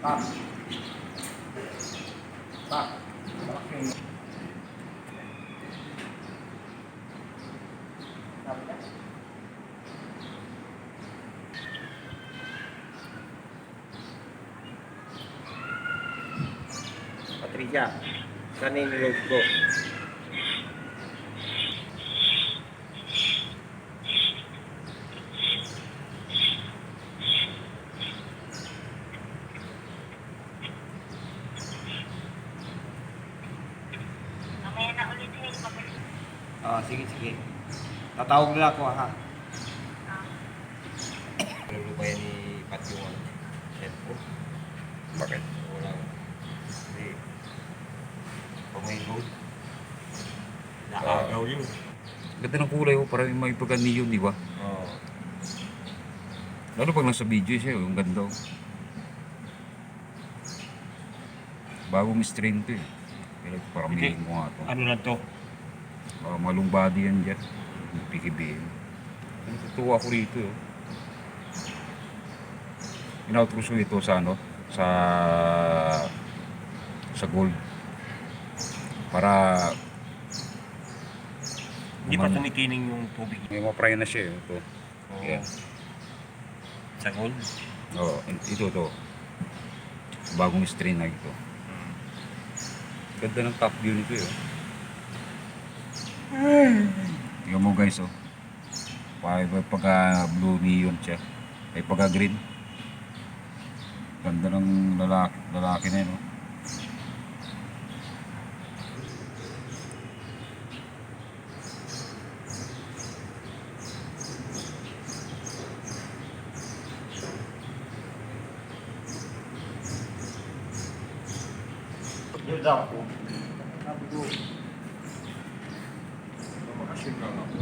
Pak. Pak. Malaking. Sabi niya? Patricia, saan yung niload ko? Mamaya na ulit sa'yo, pabalik. Sige, sige. Tatawag na ako ha. Ano ba yan ni Pat yung cellphone? Bakit? Wala. Hindi. Pag may load. Naagaw yun. Ganda ng kulay ko, parang may pagka-neon, di ba? Oo. Lalo pag nasa video siya, yung ganda ko. Bagong strain to eh. Pero parang Hindi. million mo nga to. Ano na to? Baka malong body yan dyan. Yung PKBM. Natutuwa ako rito. Oh. Inautros ko ito sa ano? Sa gold. Para Hindi pa tumikining yung tubig. may mapray na siya. Ito. Oo. Yan. Sa gold. Oo, ito to. Bagong strain na ito. Ganda ng top view nito eh. Tingnan mo guys oh. Pagka blue neon siya. Ay pagka green. Ganda ng lalaki na yun oh. Yun daw ako. Sabi ko. Bakasyon lang ako.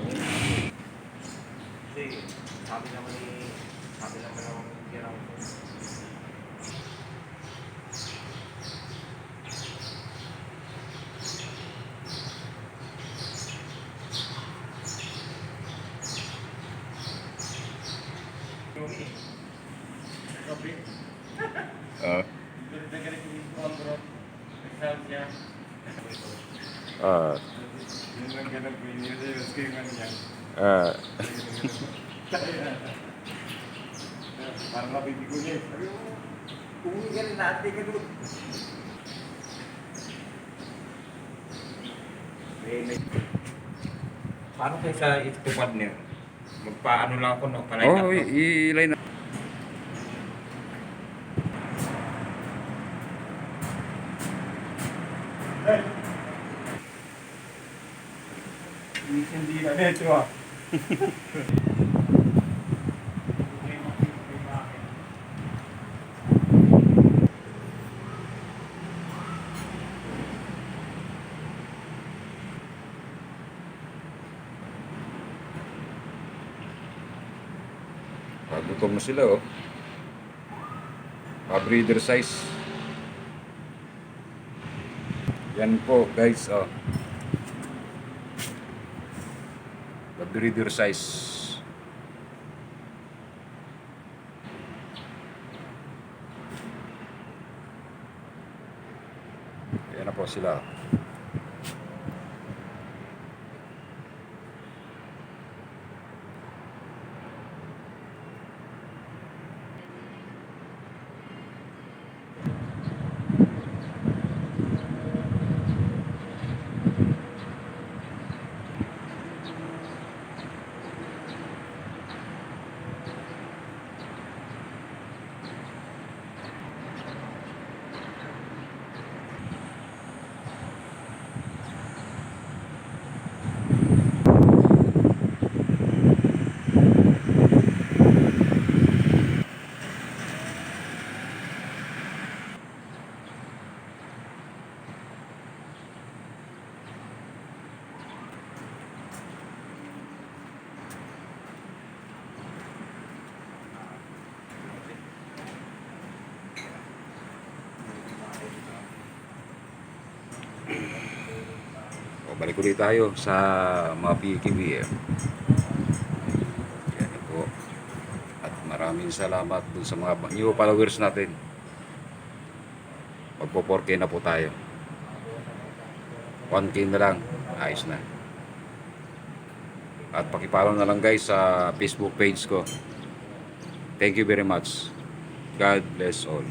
Kasi sabi naman ng tirang ko. Sabi. Galit ko dito ang bro. Nagsabi niya. Yun lang ganun ko. Yun yung screenan niya. Parang mabibigo niya. Sabi ko, umuwi ka rin natin ka doon. Paano kayo sa ito partner? Magpaano lang ako no? Palay Oh, i-line na. Hindi na neto ah. Gutom na sila oh. Pa-breeder size. Yan po guys oh. Pa-breeder size. Yan na po sila. Balik ulit tayo sa mga PKBM. Yan po. At maraming salamat dun sa mga new followers natin. Magpo 4K na po tayo. 1K na lang, ayos na. At pakipollow na lang guys sa Facebook page ko. Thank you very much. God bless all.